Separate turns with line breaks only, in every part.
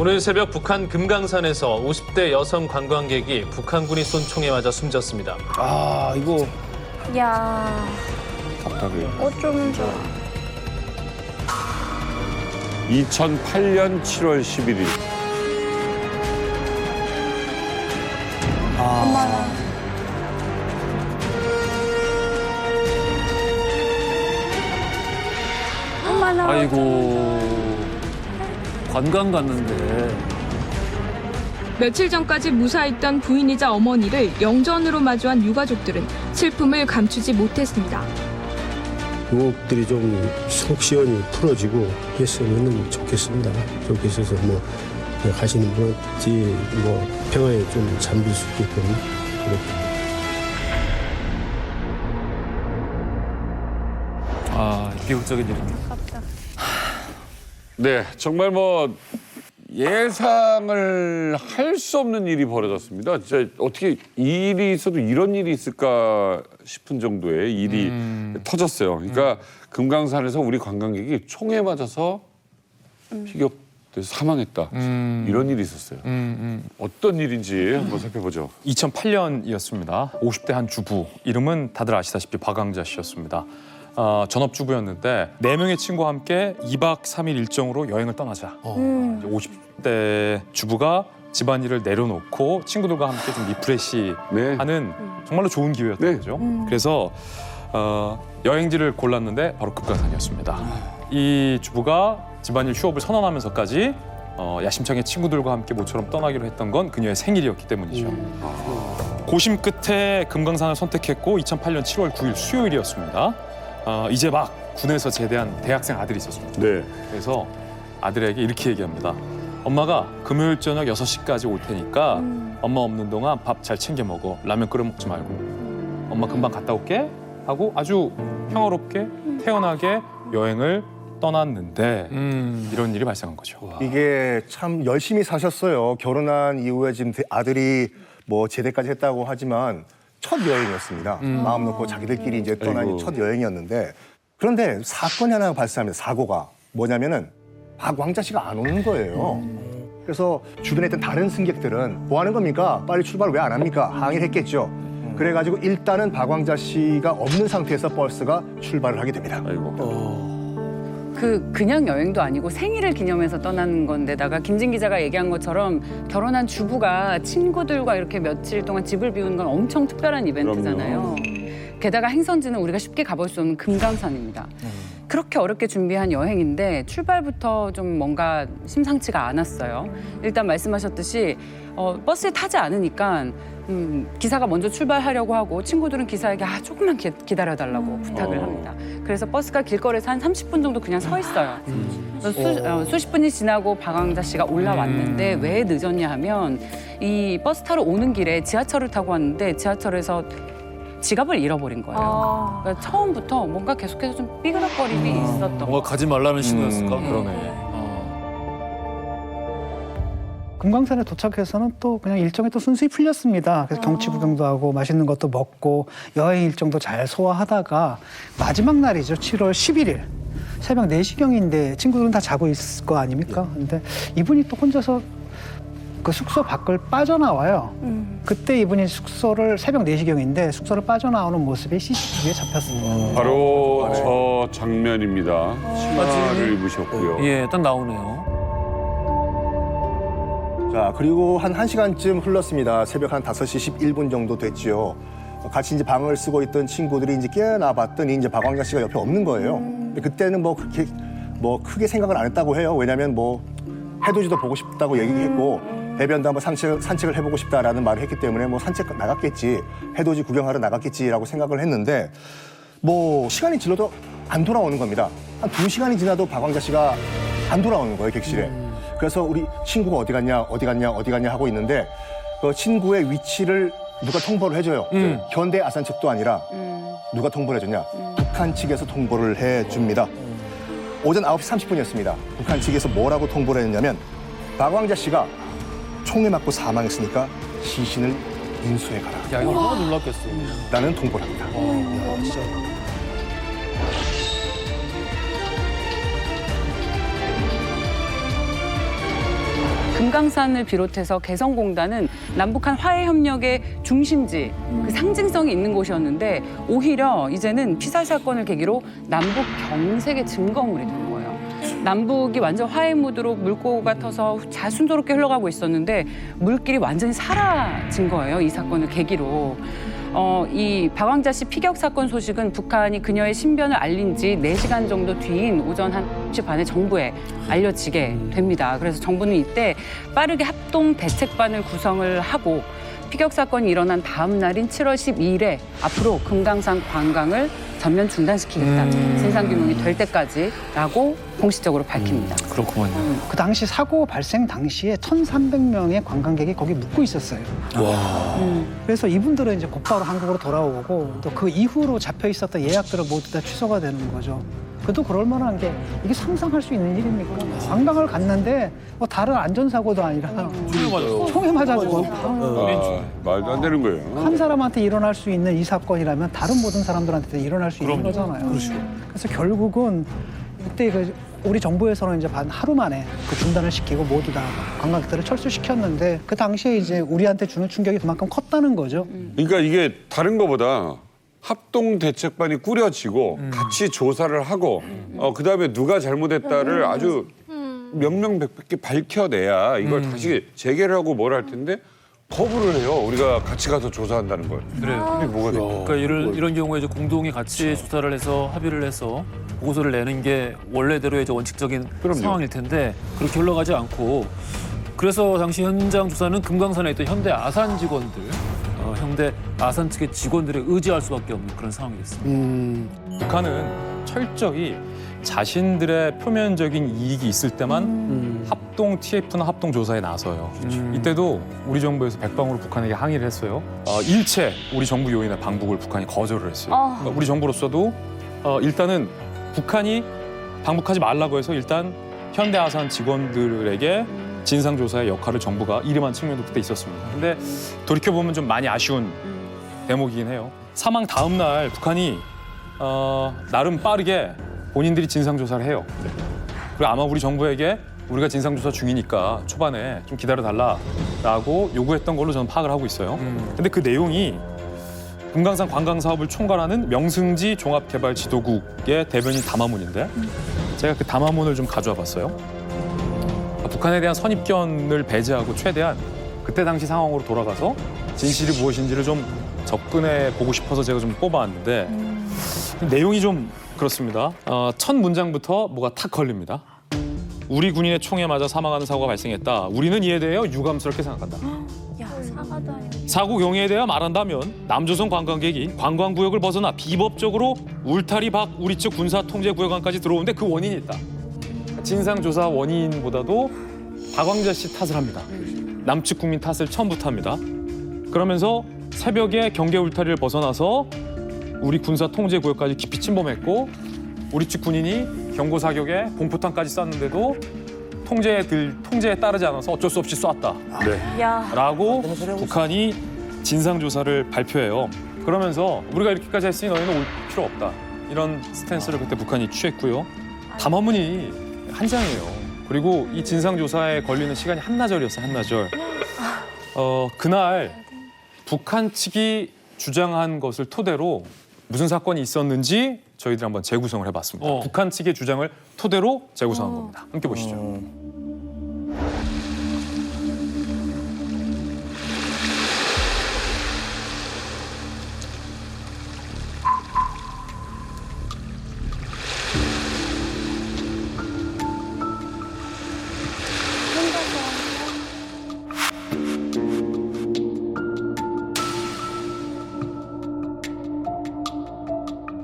오늘 새벽 북한 금강산에서 50대 여성 관광객이 북한군이 쏜 총에 맞아 숨졌습니다.
아, 이거
야,
답답해요.
어쩜 좋아.
2008년 7월 11일.
엄마나. 엄마나.
아이고 관광 갔는데
며칠 전까지 무사했던 부인이자 어머니를 영전으로 마주한 유가족들은 슬픔을 감추지 못했습니다.
유혹들이 좀 속 시원히 풀어지고 했으면 좋겠습니다. 좋겠어서 뭐 가시는 분한테 뭐 평화에 좀 잠길 수 있게끔 그렇게.
아 비극적인 일입니다.
네, 정말 뭐 예상을 할 수 없는 일이 벌어졌습니다. 진짜 어떻게 이 일이 있어도 이런 일이 있을까 싶은 정도의 일이 터졌어요. 그러니까 금강산에서 우리 관광객이 총에 맞아서 피격돼서 사망했다. 이런 일이 있었어요. 어떤 일인지 한번 살펴보죠.
2008년이었습니다. 50대 한 주부, 이름은 다들 아시다시피 박광자 씨였습니다. 전업주부였는데 4명의 친구와 함께 2박 3일 일정으로 여행을 떠나자. 이제 50대 주부가 집안일을 내려놓고 친구들과 함께 좀 리프레시하는 정말로 좋은 기회였던 거죠. 그래서 여행지를 골랐는데 바로 금강산이었습니다. 이 주부가 집안일 휴업을 선언하면서까지 야심차게 친구들과 함께 모처럼 떠나기로 했던 건 그녀의 생일이었기 때문이죠. 고심 끝에 금강산을 선택했고 2008년 7월 9일 수요일이었습니다. 이제 막 군에서 제대한 대학생 아들이 있었습니다.
네.
그래서 아들에게 이렇게 얘기합니다. 엄마가 금요일 저녁 6시까지 올 테니까 엄마 없는 동안 밥 잘 챙겨 먹어. 라면 끓여 먹지 말고. 엄마 금방 갔다 올게 하고 아주 평화롭게 태연하게 여행을 떠났는데 이런 일이 발생한 거죠.
이게 참 열심히 사셨어요. 결혼한 이후에 지금 아들이 뭐 제대까지 했다고 하지만 첫 여행이었습니다. 마음 놓고 자기들끼리 이제 떠난 첫 여행이었는데 그런데 사건이 하나 발생합니다. 사고가 뭐냐면은 박광자 씨가 안 오는 거예요. 그래서 주변에 있던 다른 승객들은 뭐 하는 겁니까? 빨리 출발을 왜 안 합니까? 항의를 했겠죠. 그래가지고 일단은 박광자 씨가 없는 상태에서 버스가 출발을 하게 됩니다.
아이고.
그냥 여행도 아니고 생일을 기념해서 떠나는 건데다가 김진 기자가 얘기한 것처럼 결혼한 주부가 친구들과 이렇게 며칠 동안 집을 비우는 건 엄청 특별한 이벤트잖아요. 게다가 행선지는 우리가 쉽게 가볼 수 없는 금강산입니다. 그렇게 어렵게 준비한 여행인데 출발부터 좀 뭔가 심상치가 않았어요. 일단 말씀하셨듯이 버스에 타지 않으니까 기사가 먼저 출발하려고 하고 친구들은 기사에게 조금만 기다려달라고 부탁을 합니다. 그래서 버스가 길거리에서 한 30분 정도 그냥 서 있어요. 수십 분이 지나고 박광자 씨가 올라왔는데 왜 늦었냐 하면 이 버스 타러 오는 길에 지하철을 타고 왔는데 지하철에서 지갑을 잃어버린 거예요. 그러니까 처음부터 뭔가 계속해서 좀 삐그덕거림이 있었던 거.
뭔가 가지 말라는 신호였을까?
그러네.
금강산에 도착해서는 또 그냥 일정이 또 순수히 풀렸습니다. 그래서 경치 구경도 하고 맛있는 것도 먹고 여행 일정도 잘 소화하다가 마지막 날이죠. 7월 11일. 새벽 4시경인데 친구들은 다 자고 있을 거 아닙니까? 근데 이분이 또 혼자서 그 숙소 밖을 빠져나와요. 그때 이분이 숙소를 새벽 4시경인데 숙소를 빠져나오는 모습이 CCTV에 잡혔습니다.
바로 저 장면입니다. 치마를 입으셨고요.
예, 딱 나오네요.
자, 그리고 한 1시간쯤 흘렀습니다. 새벽 한 5시 11분 정도 됐죠. 같이 이제 방을 쓰고 있던 친구들이 이제 깨어나 봤더니 이제 박광자 씨가 옆에 없는 거예요. 근데 그때는 뭐 그렇게 뭐 크게 생각을 안 했다고 해요. 왜냐면 뭐 해돋이도 보고 싶다고 얘기했고 해변도 한번 산책을 해보고 싶다라는 말을 했기 때문에 뭐 산책 나갔겠지, 해돋이 구경하러 나갔겠지라고 생각을 했는데 뭐 시간이 질러도 안 돌아오는 겁니다. 한 2시간이 지나도 박광자 씨가 안 돌아오는 거예요, 객실에. 그래서 우리 친구가 어디 갔냐 하고 있는데 그 친구의 위치를 누가 통보를 해줘요. 현대 아산 측도 아니라 누가 통보를 해줬냐? 북한 측에서 통보를 해줍니다. 오전 9시 30분이었습니다. 북한 측에서 뭐라고 통보를 했냐면 박광자 씨가 총에 맞고 사망했으니까 시신을 인수해 가라.
야, 이거 얼마나 놀랐겠어.
라는 통보를 합니다.
진짜.
금강산을 비롯해서 개성공단은 남북한 화해협력의 중심지, 그 상징성이 있는 곳이었는데 오히려 이제는 피살 사건을 계기로 남북 경색의 증거물이 된 거예요. 남북이 완전 화해 무드로 물꼬가 터서 자순조롭게 흘러가고 있었는데 물길이 완전히 사라진 거예요. 이 사건을 계기로. 이 박왕자 씨 피격 사건 소식은 북한이 그녀의 신변을 알린 지 4시간 정도 뒤인 오전 한 9시 반에 정부에 알려지게 됩니다. 그래서 정부는 이때 빠르게 합동 대책반을 구성을 하고 피격 사건이 일어난 다음 날인 7월 12일에 앞으로 금강산 관광을 전면 중단시키겠다. 진상규명이 될 때까지라고 공식적으로 밝힙니다.
그렇구만요.
그 당시 사고 발생 당시에 1,300명의 관광객이 거기 묵고 있었어요. 그래서 이분들은 이제 곧바로 한국으로 돌아오고 또 그 이후로 잡혀 있었던 예약들은 모두 다 취소가 되는 거죠. 그래도 그럴 만한 게 이게 상상할 수 있는 일입니까? 관광을 갔는데 뭐 다른 안전사고도 아니라 총에 맞아 죽었고
말도 안 되는 거예요.
한 사람한테 일어날 수 있는 이 사건이라면 다른 모든 사람들한테도 일어날 수 있는 거잖아요. 그래서 결국은 이때 그 우리 정부에서는 이제 하루 만에 그 중단을 시키고 모두 다 관광객들을 철수시켰는데 그 당시에 이제 우리한테 주는 충격이 그만큼 컸다는 거죠.
그러니까 이게 다른 거보다 합동 대책반이 꾸려지고 같이 조사를 하고 그다음에 누가 잘못했다를 아주 명명백백히 밝혀내야 이걸 다시 재개를 하고 뭘 할 텐데 거부를 해요. 우리가 같이 가서 조사한다는 걸.
그래요.
이게 뭐가 돼요?
그러니까 이런 경우에 이제 공동이 같이 조사를 해서 합의를 해서 보고서를 내는 게 원래대로의 이제 원칙적인 상황일 텐데 그렇게 흘러가지 않고 그래서 당시 현장 조사는 금강산에 있던 현대 아산 직원들, 현대 아산 측의 직원들에 의지할 수밖에 없는 그런 상황이 됐습니다.
북한은 철저히 자신들의 표면적인 이익이 있을 때만 합동 TF나 합동 조사에 나서요. 이때도 우리 정부에서 백방으로 북한에게 항의를 했어요. 일체 우리 정부 요인의 방북을 북한이 거절을 했어요. 그러니까 우리 정부로서도 일단은 북한이 방북하지 말라고 해서 일단 현대아산 직원들에게 진상조사의 역할을 정부가 이름한 측면도 그때 있었습니다. 근데 돌이켜보면 좀 많이 아쉬운 대목이긴 해요. 사망 다음 날 북한이 나름 빠르게 본인들이 진상조사를 해요. 그리고 아마 우리 정부에게 우리가 진상조사 중이니까 초반에 좀 기다려달라라고 요구했던 걸로 저는 파악을 하고 있어요. 근데 그 내용이 금강산 관광사업을 총괄하는 명승지 종합개발지도국의 대변인 담화문인데 제가 그 담화문을 좀 가져와 봤어요. 북한에 대한 선입견을 배제하고 최대한 그때 당시 상황으로 돌아가서 진실이 무엇인지를 좀 접근해 보고 싶어서 제가 좀 뽑아왔는데 내용이 좀 그렇습니다. 첫 문장부터 뭐가 탁 걸립니다. 우리 군인의 총에 맞아 사망하는 사고가 발생했다. 우리는 이에 대해 유감스럽게 생각한다.
야, 사과도 아니고.
사고 경위에 대해 말한다면 남조선 관광객이 관광구역을 벗어나 비법적으로 울타리 밖 우리 측 군사통제구역안까지 들어오는데 그 원인이 있다. 진상조사 원인보다도 박왕자 씨 탓을 합니다. 남측 국민 탓을 처음부터 합니다. 그러면서 새벽에 경계 울타리를 벗어나서 우리 군사 통제 구역까지 깊이 침범했고 우리 측 군인이 경고 사격에 공포탄까지 쐈는데도 통제에 따르지 않아서 어쩔 수 없이 쐈다.
야.
라고 북한이 진상조사를 발표해요. 그러면서 우리가 이렇게까지 했으니 너희는 올 필요 없다. 이런 스탠스를 그때 북한이 취했고요. 담화문이 한 장이에요. 그리고 이 진상조사에 걸리는 시간이 한나절이었어요. 한나절. 그날 북한 측이 주장한 것을 토대로 무슨 사건이 있었는지 저희들이 한번 재구성을 해봤습니다. 북한 측의 주장을 토대로 재구성한 겁니다. 함께 보시죠.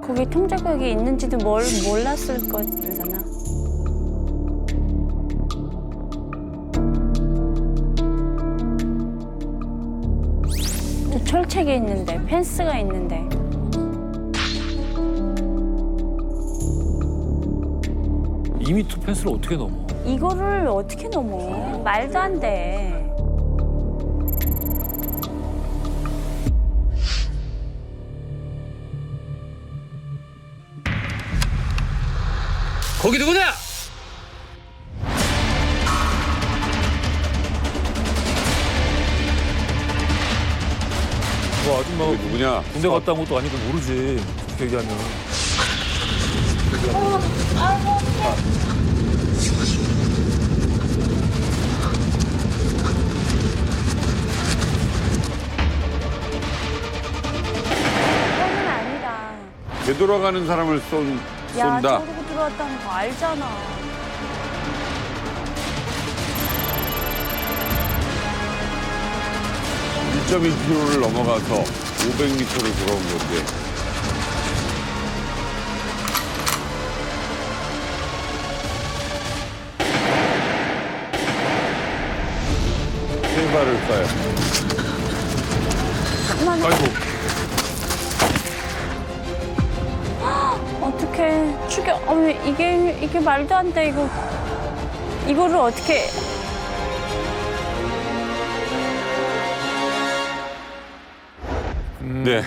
거기 통제구역이 있는지도 몰랐을 거잖아. 또 철책이 있는데, 펜스가 있는데.
이미 펜스를 어떻게 넘어?
이거를 어떻게 넘어? 말도 안 돼.
거기 누구냐? 뭐 아줌마
이게 누구냐?
군대 갔다 온 것도 아니고 모르지. 그렇게 얘기하면.
그건 아니다.
되돌아가는 사람을
야,
쏜다.
저러고 들어왔다는 거 알잖아.
일 1.2km를 넘어가서 500m를 돌아온 건데. 세 발을 쏴요.
어떡해. 죽여. 이게 말도 안 돼, 이거. 이거를 어떻게.
네.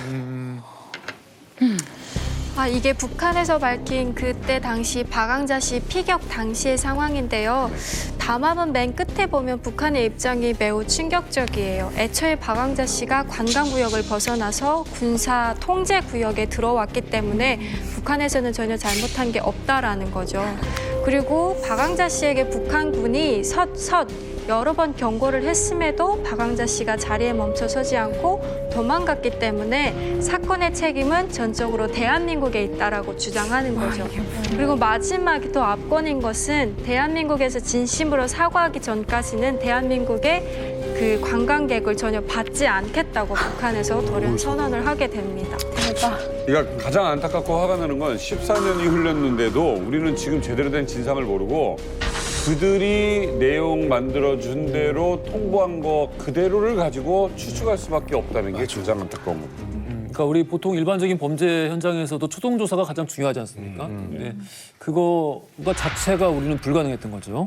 이게 북한에서 밝힌 그때 당시 박왕자 씨 피격 당시의 상황인데요. 담화문 맨 끝에 보면 북한의 입장이 매우 충격적이에요. 애초에 박왕자 씨가 관광구역을 벗어나서 군사 통제구역에 들어왔기 때문에 북한에서는 전혀 잘못한 게 없다라는 거죠. 그리고 박왕자 씨에게 북한군이 여러 번 경고를 했음에도 박왕자 씨가 자리에 멈춰서지 않고 도망갔기 때문에 사건의 책임은 전적으로 대한민국에 있다라고 주장하는 거죠. 그리고 마지막에 또 압권인 것은 대한민국에서 진심으로 사과하기 전까지는 대한민국의 그 관광객을 전혀 받지 않겠다고 북한에서 돌연 선언을 하게 됩니다.
대박.
그러니까 가장 안타깝고 화가 나는 건 14년이 흘렀는데도 우리는 지금 제대로 된 진상을 모르고 그들이 내용 만들어준 대로 통보한 거 그대로를 가지고 추측할 수밖에 없다는 게 가장 안타까운 겁니다.
그러니까 우리 보통 일반적인 범죄 현장에서도 초동 조사가 가장 중요하지 않습니까? 네. 그거가 자체가 우리는 불가능했던 거죠.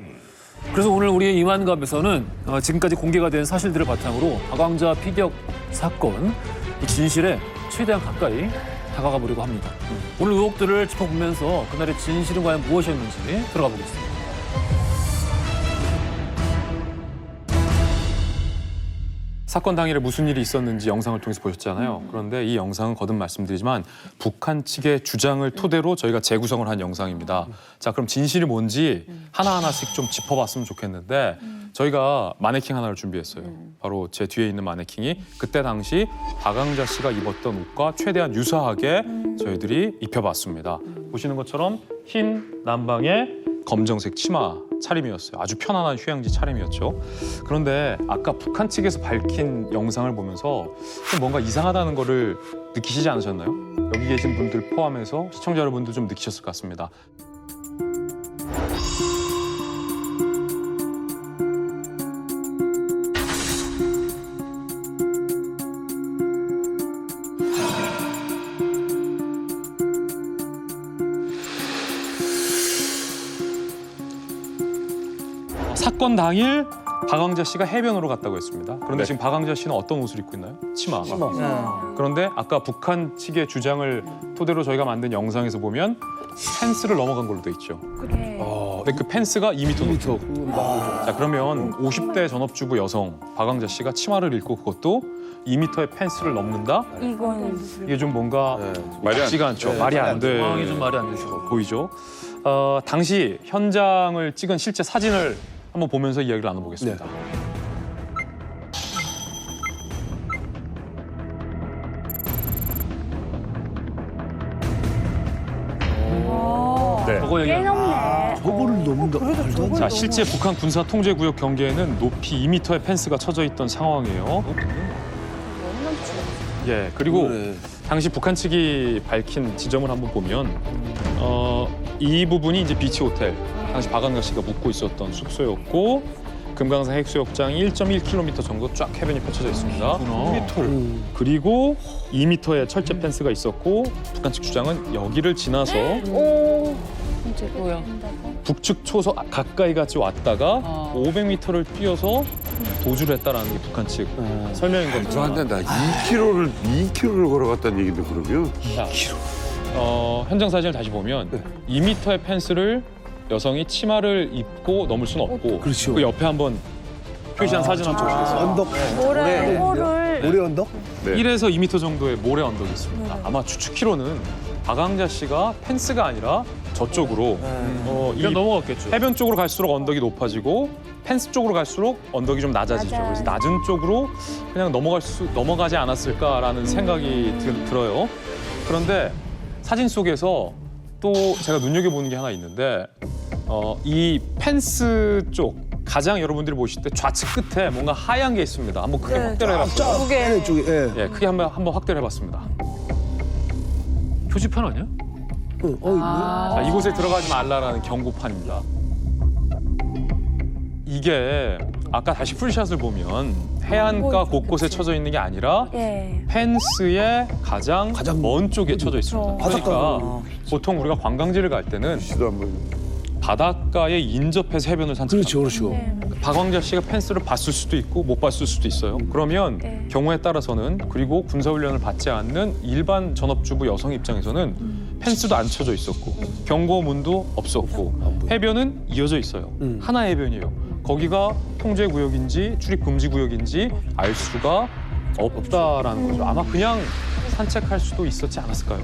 그래서 오늘 우리의 이만갑에서는 지금까지 공개가 된 사실들을 바탕으로 박왕자 피격 사건 이 진실에 최대한 가까이 다가가 보려고 합니다. 오늘 의혹들을 짚어보면서 그날의 진실은 과연 무엇이었는지 들어가 보겠습니다.
사건 당일에 무슨 일이 있었는지 영상을 통해서 보셨잖아요. 그런데 이 영상은 거듭 말씀드리지만 북한 측의 주장을 토대로 저희가 재구성을 한 영상입니다. 자, 그럼 진실이 뭔지 하나하나씩 좀 짚어봤으면 좋겠는데 저희가 마네킹 하나를 준비했어요. 바로 제 뒤에 있는 마네킹이 그때 당시 박왕자 씨가 입었던 옷과 최대한 유사하게 저희들이 입혀봤습니다. 보시는 것처럼 흰 남방의 검정색 치마 차림이었어요. 아주 편안한 휴양지 차림이었죠. 그런데 아까 북한 측에서 밝힌 영상을 보면서 좀 뭔가 이상하다는 거를 느끼시지 않으셨나요? 여기 계신 분들 포함해서 시청자 여러분도 좀 느끼셨을 것 같습니다. 사건 당일 박왕자 씨가 해변으로 갔다고 했습니다. 그런데 지금 박왕자 씨는 어떤 옷을 입고 있나요? 치마. 그런데 아까 북한 측의 주장을 토대로 저희가 만든 영상에서 보면 펜스를 넘어간 걸로 돼 있죠.
그래.
근데 그 펜스가 2m. 자, 그러면 50대 전업주부 여성 박왕자 씨가 치마를 입고 그것도 2m의 펜스를 넘는다?
이거는.
이게 좀 뭔가
말이 안
맞지가 않죠. 말이 안 돼.
상황이 좀 말이 안 되죠.
보이죠? 당시 현장을 찍은 실제 사진을 한번 보면서 이야기를 나눠보겠습니다.
네. 저거
꽤
얘기하는
넘네.
저거를 넘는다.
자, 실제 북한 군사 통제 구역 경계에는 높이 2m의 펜스가 쳐져 있던 상황이에요. 예, 그리고 당시 북한 측이 밝힌 지점을 한번 보면 이 부분이 이제 비치 호텔, 당시 박왕자 씨가 묵고 있었던 숙소였고 금강산 해수욕장이 1.1km 정도 쫙 해변이 펼쳐져 있습니다. 2m. 그리고 2m의 철제 펜스가 있었고 북한 측 주장은 여기를 지나서
오.
이제 뭐야?
북측
초소 가까이까지 왔다가 500m를 뛰어서 도주를 했다라는 게 북한 측 설명인 겁니다.
안 된다. 2km를 걸어갔다는 얘기도 그러고요.
자, 현장 사진을 다시 보면 2m의 펜스를 여성이 치마를 입고 넘을 수는 없고
그렇죠.
그 옆에 한번 표시한 사진 한번 보시겠어요?
언덕.
모래를
모래 언덕?
네.
1에서 2m 정도의 모래 언덕이 있습니다. 아마 추측키로는 박광자 씨가 펜스가 아니라 저쪽으로 이
그냥 넘어갔겠죠.
해변 쪽으로 갈수록 언덕이 높아지고 펜스 쪽으로 갈수록 언덕이 좀 낮아지죠.
맞아요.
그래서 낮은 쪽으로 그냥 넘어가지 않았을까라는 생각이 들어요. 그런데 사진 속에서 또 제가 눈여겨보는 게 하나 있는데 이 펜스 쪽 가장 여러분들이 보실 때 좌측 끝에 뭔가 하얀 게 있습니다. 한번 크게 확대를 해봤어요.
무게. 쪽에. 예.
예, 크게 한번 확대를 해봤습니다.
표지판 아니야?
자, 이곳에 들어가지 말라라는 경고판입니다. 이게 아까 다시 풀샷을 보면 해안가 곳곳에 쳐져 있는 게 아니라
예.
펜스의 가장 먼 쪽에 쳐져 있습니다. 그러니까 보통 우리가 관광지를 갈 때는
시도 한번.
바닷가에 인접해서 해변을 산책합니다.
그렇죠.
박광자 씨가 펜스를 봤을 수도 있고 못 봤을 수도 있어요. 그러면
네.
경우에 따라서는 그리고 군사훈련을 받지 않는 일반 전업주부 여성 입장에서는 펜스도 안 쳐져 있었고 경고문도 없었고 해변은 이어져 있어요. 하나의 해변이에요. 거기가 통제 구역인지 출입 금지 구역인지 알 수가 없다라는 거죠. 아마 그냥 산책할 수도 있었지 않았을까요?